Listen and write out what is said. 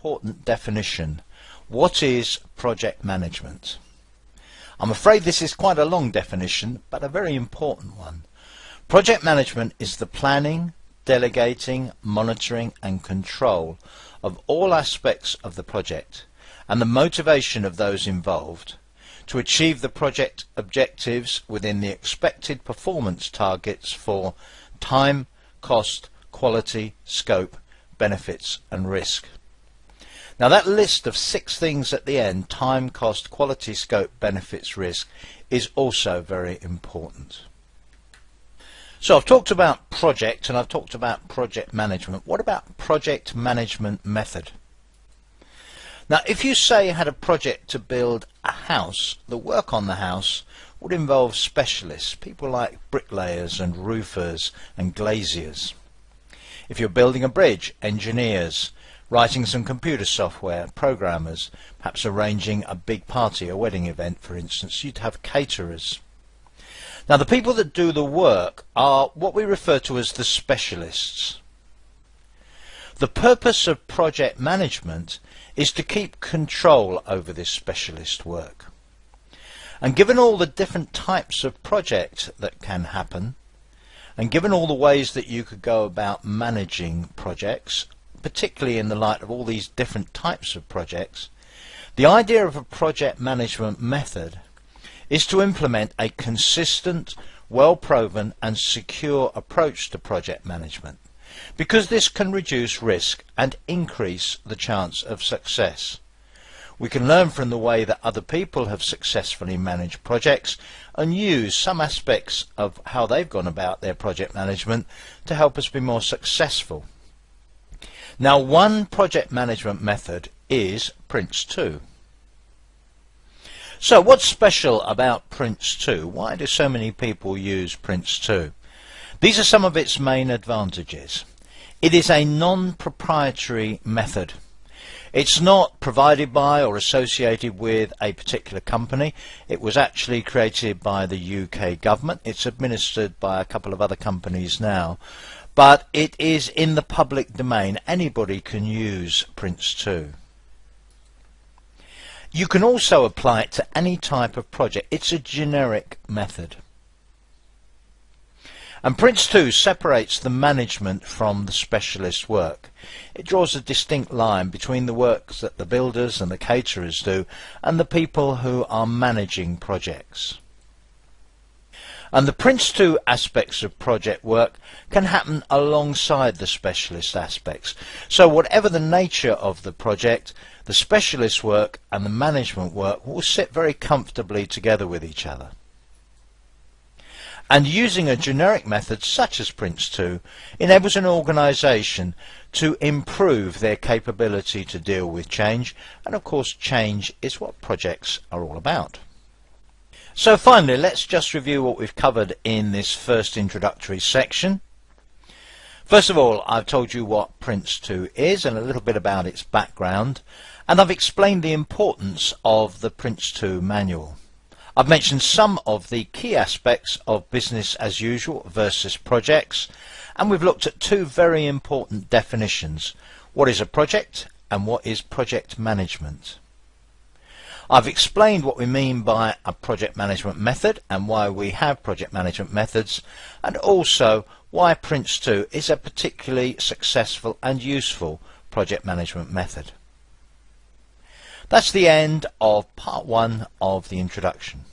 important definition. What is project management? I'm afraid this is quite a long definition, but a very important one. Project management is the planning, delegating, monitoring and control of all aspects of the project and the motivation of those involved to achieve the project objectives within the expected performance targets for time, cost, quality, scope, benefits and risk. Now that list of 6 things at the end, time, cost, quality, scope, benefits, risk, is also very important. So I've talked about project and I've talked about project management. What about project management method? Now if you say you had a project to build a house, the work on the house would involve specialists, people like bricklayers and roofers and glaziers. If you're building a bridge, engineers, writing some computer software, programmers, perhaps arranging a big party, a wedding event for instance, you'd have caterers. Now the people that do the work are what we refer to as the specialists. The purpose of project management is to keep control over this specialist work. And given all the different types of project that can happen, and given all the ways that you could go about managing projects, particularly in the light of all these different types of projects, the idea of a project management method is to implement a consistent, well-proven and secure approach to project management, because this can reduce risk and increase the chance of success. We can learn from the way that other people have successfully managed projects and use some aspects of how they've gone about their project management to help us be more successful. Now one project management method is PRINCE2. So what's special about PRINCE2? Why do so many people use PRINCE2? These are some of its main advantages. It is a non-proprietary method. It's not provided by or associated with a particular company. It was actually created by the UK government. It's administered by a couple of other companies now. But it is in the public domain. Anybody can use PRINCE2. You can also apply it to any type of project. It's a generic method. And PRINCE2 separates the management from the specialist work. It draws a distinct line between the work that the builders and the caterers do and the people who are managing projects. And the PRINCE2 aspects of project work can happen alongside the specialist aspects. So whatever the nature of the project, the specialist work and the management work will sit very comfortably together with each other. And using a generic method such as PRINCE2 enables an organisation to improve their capability to deal with change, and of course change is what projects are all about. So finally, let's just review what we've covered in this first introductory section. First of all, I've told you what PRINCE2 is and a little bit about its background, and I've explained the importance of the PRINCE2 manual. I've mentioned some of the key aspects of business as usual versus projects, and we've looked at 2 very important definitions. What is a project and what is project management? I've explained what we mean by a project management method and why we have project management methods, and also why PRINCE2 is a particularly successful and useful project management method. That's the end of part 1 of the introduction.